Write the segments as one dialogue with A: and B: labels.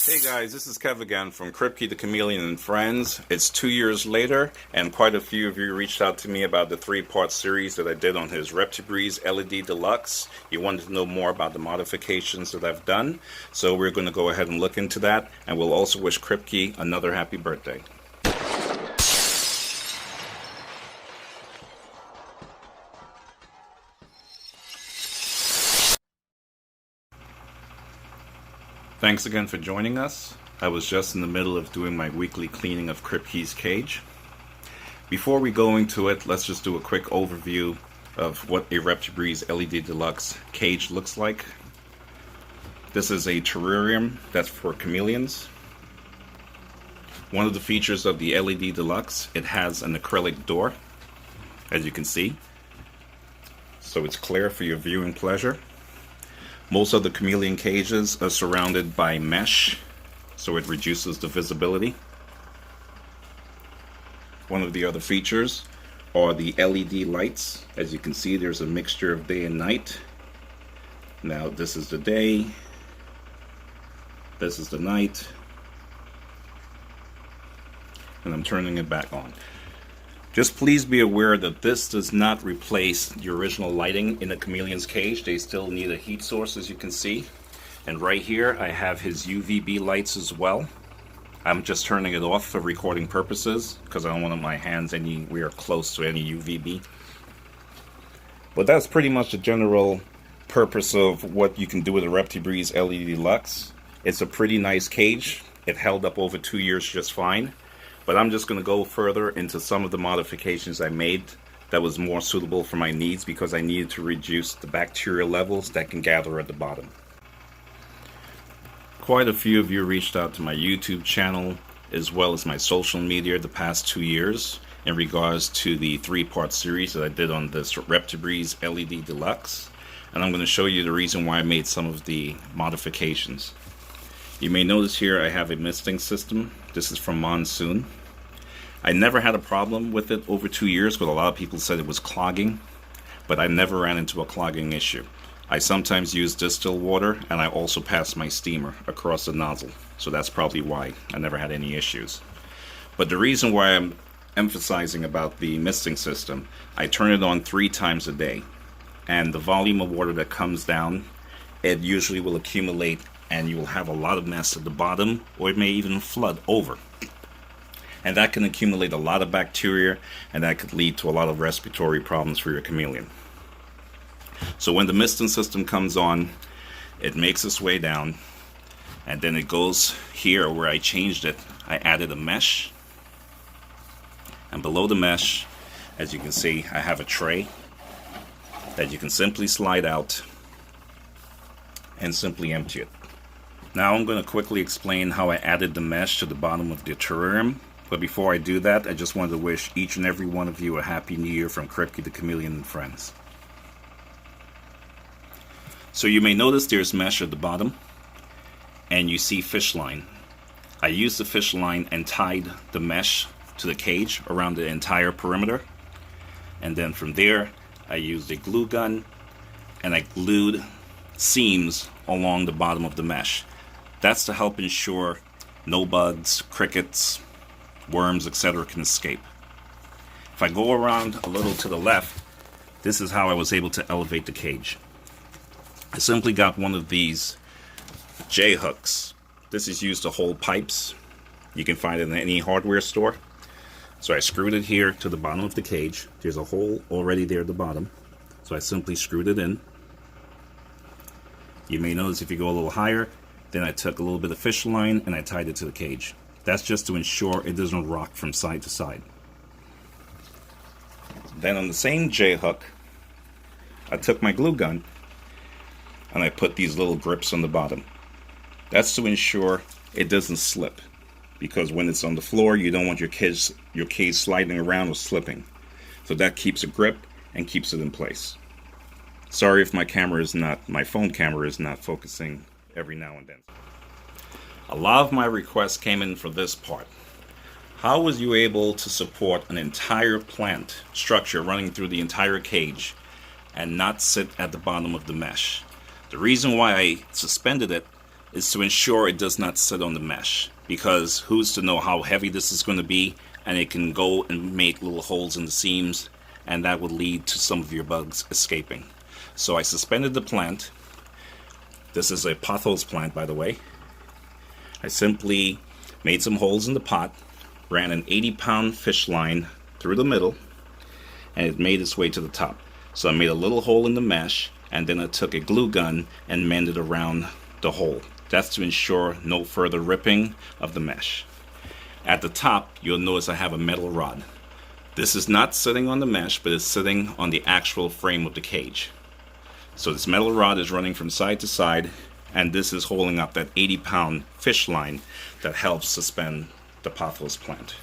A: Hey guys, this is Kev again from Kripke, the Chameleon and Friends. It's 2 years later, and quite a few of you reached out to me about the 3-part series that I did on his Raptor LED Deluxe. You wanted to know more about the modifications that I've done, so we're going to go ahead and look into that, and we'll also wish Kripke another happy birthday. Thanks again for joining us. I was just in the middle of doing my weekly cleaning of Kripke's cage. Before we go into it, let's just do a quick overview of what a Raptor LED Deluxe cage looks like. This is a terrarium that's for chameleons. One of the features of the LED Deluxe, it has an acrylic door, as you can see, so it's clear for your viewing pleasure. Most of the chameleon cages are surrounded by mesh, so it reduces the visibility. One of the other features are the LED lights. As you can see, there's a mixture of day and night. Now this is the day, this is the night, and I'm turning it back on. Just please be aware that this does not replace the original lighting in the chameleon's cage. They still need a heat source, as you can see. And right here I have his UVB lights as well. I'm just turning it off for recording purposes because I don't want my hands anywhere close to any UVB. But that's pretty much the general purpose of what you can do with a Raptor LED Deluxe. It's a pretty nice cage. It held up over 2 years just fine. But I'm just going to go further into some of the modifications I made that was more suitable for my needs because I needed to reduce the bacterial levels that can gather at the bottom. Quite a few of you reached out to my YouTube channel as well as my social media the past 2 years in regards to the 3-part series that I did on this Raptor LED Deluxe. And I'm going to show you the reason why I made some of the modifications. You may notice here I have a misting system. This is from Monsoon. I never had a problem with it over 2 years, but a lot of people said it was clogging, but I never ran into a clogging issue. I sometimes use distilled water, and I also pass my steamer across the nozzle, so that's probably why I never had any issues. But the reason why I'm emphasizing about the misting system, I turn it on 3 times a day, and the volume of water that comes down, it usually will accumulate and you will have a lot of mess at the bottom, or it may even flood over. And that can accumulate a lot of bacteria, and that could lead to a lot of respiratory problems for your chameleon. So when the misting system comes on, it makes its way down, and then it goes here where I changed it. I added a mesh, and below the mesh, as you can see, I have a tray that you can simply slide out and simply empty it. Now I'm going to quickly explain how I added the mesh to the bottom of the terrarium. But before I do that, I just wanted to wish each and every one of you a Happy New Year from Kripke, the Chameleon and Friends. So you may notice there's mesh at the bottom, and you see fish line. I used the fish line and tied the mesh to the cage around the entire perimeter. And then from there, I used a glue gun, and I glued seams along the bottom of the mesh. That's to help ensure no bugs, crickets, worms, etc. can escape. If I go around a little to the left, this is how I was able to elevate the cage. I simply got one of these J-hooks. This is used to hold pipes. You can find it in any hardware store. So I screwed it here to the bottom of the cage. There's a hole already there at the bottom. So I simply screwed it in. You may notice if you go a little higher, then I took a little bit of fish line and I tied it to the cage. That's just to ensure it doesn't rock from side to side. Then on the same J-hook, I took my glue gun and I put these little grips on the bottom. That's to ensure it doesn't slip, because when it's on the floor, you don't want your cage sliding around or slipping. So that keeps a grip and keeps it in place. Sorry if my phone camera is not focusing every now and then. A lot of my requests came in for this part. How was you able to support an entire plant structure running through the entire cage and not sit at the bottom of the mesh? The reason why I suspended it is to ensure it does not sit on the mesh, because who's to know how heavy this is going to be, and it can go and make little holes in the seams, and that would lead to some of your bugs escaping. So I suspended the plant. This is a Pathless Plant, by the way. I simply made some holes in the pot, ran an 80-pound fish line through the middle, and it made its way to the top. So I made a little hole in the mesh, and then I took a glue gun and mended around the hole. That's to ensure no further ripping of the mesh. At the top, you'll notice I have a metal rod. This is not sitting on the mesh, but it's sitting on the actual frame of the cage. So this metal rod is running from side to side, and this is holding up that 80-pound fish line that helps suspend the Pathless Plant.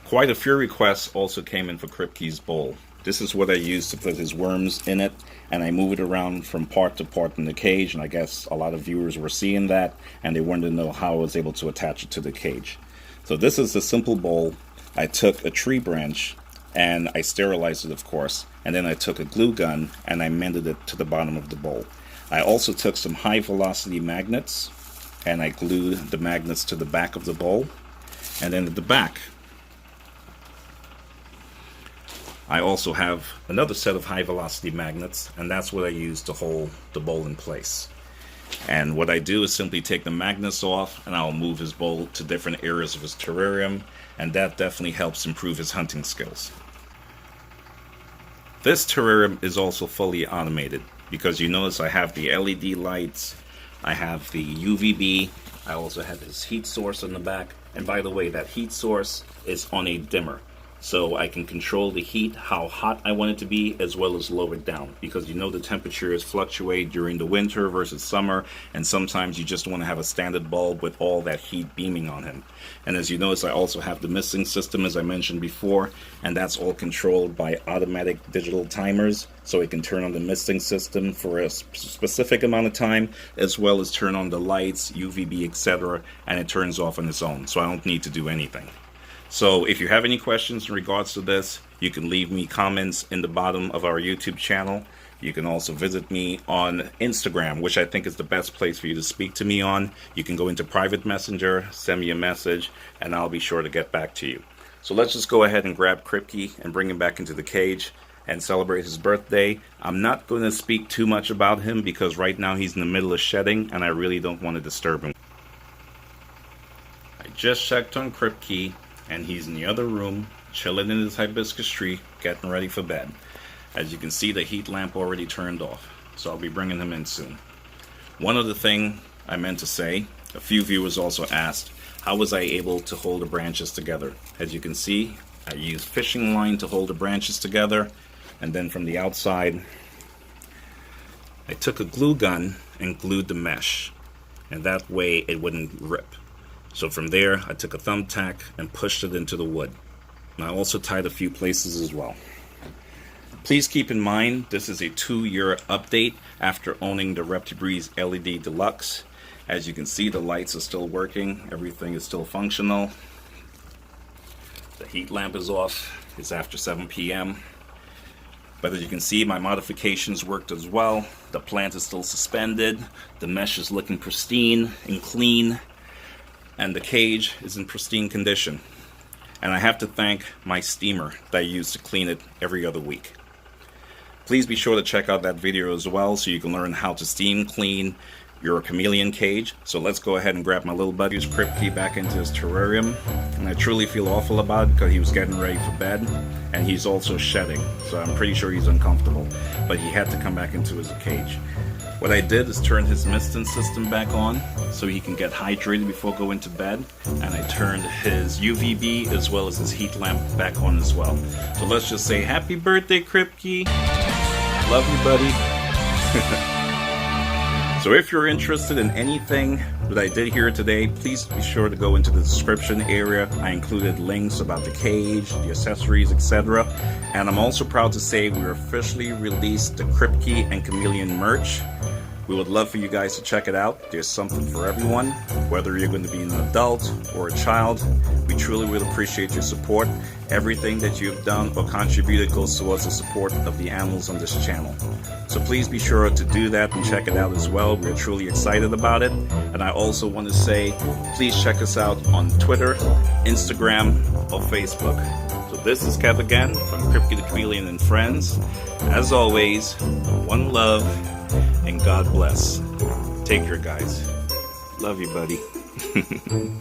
A: Quite a few requests also came in for Kripke's bowl. This is what I use to put his worms in it, and I move it around from part to part in the cage, and I guess a lot of viewers were seeing that, and they wanted to know how I was able to attach it to the cage. So this is a simple bowl. I took a tree branch, and I sterilized it, of course, and then I took a glue gun, and I mended it to the bottom of the bowl. I also took some high-velocity magnets, and I glued the magnets to the back of the bowl, and then at the back, I also have another set of high velocity magnets, and that's what I use to hold the bowl in place. And what I do is simply take the magnets off, and I'll move his bowl to different areas of his terrarium, and that definitely helps improve his hunting skills. This terrarium is also fully automated, because you notice I have the LED lights, I have the UVB, I also have his heat source in the back, and by the way, that heat source is on a dimmer. So I can control the heat, how hot I want it to be, as well as lower it down. Because you know the temperatures fluctuate during the winter versus summer, and sometimes you just want to have a standard bulb with all that heat beaming on him. And as you notice, I also have the misting system, as I mentioned before, and that's all controlled by automatic digital timers. So it can turn on the misting system for a specific amount of time, as well as turn on the lights, UVB, etc., and it turns off on its own. So I don't need to do anything. So if you have any questions in regards to this, you can leave me comments in the bottom of our YouTube channel. You can also visit me on Instagram, which I think is the best place for you to speak to me on. You can go into private messenger, send me a message, and I'll be sure to get back to you. So let's just go ahead and grab Kripke and bring him back into the cage and celebrate his birthday. I'm not going to speak too much about him because right now he's in the middle of shedding and I really don't want to disturb him. I just checked on Kripke, and he's in the other room, chilling in his hibiscus tree, getting ready for bed. As you can see, the heat lamp already turned off, so I'll be bringing him in soon. One other thing I meant to say, a few viewers also asked, how was I able to hold the branches together? As you can see, I used fishing line to hold the branches together, and then from the outside, I took a glue gun and glued the mesh, and that way it wouldn't rip. So from there, I took a thumbtack and pushed it into the wood. And I also tied a few places as well. Please keep in mind, this is a 2-year update after owning the Raptor LED Deluxe. As you can see, the lights are still working. Everything is still functional. The heat lamp is off. It's after 7 p.m. But as you can see, my modifications worked as well. The plant is still suspended. The mesh is looking pristine and clean. And the cage is in pristine condition. And I have to thank my steamer that I use to clean it every other week. Please be sure to check out that video as well so you can learn how to steam clean your chameleon cage. So let's go ahead and grab my little buddy's Kripke back into his terrarium. And I truly feel awful about it because he was getting ready for bed and he's also shedding. So I'm pretty sure he's uncomfortable, but he had to come back into his cage. What I did is turn his misting system back on so he can get hydrated before going to bed, and I turned his UVB as well as his heat lamp back on as well. So let's just say happy birthday, Kripke. Love you, buddy. So if you're interested in anything that I did here today, please be sure to go into the description area. I included links about the cage, the accessories, etc. And I'm also proud to say we officially released the Kripke and Chameleon merch. We would love for you guys to check it out. There's something for everyone, whether you're going to be an adult or a child. We truly will appreciate your support. Everything that you've done or contributed goes towards the support of the animals on this channel. So please be sure to do that and check it out as well. We're truly excited about it. And I also want to say, please check us out on Twitter, Instagram, or Facebook. So this is Kev again from Kripke the Chameleon and Friends. As always, one love and God bless. Take care, guys. Love you, buddy.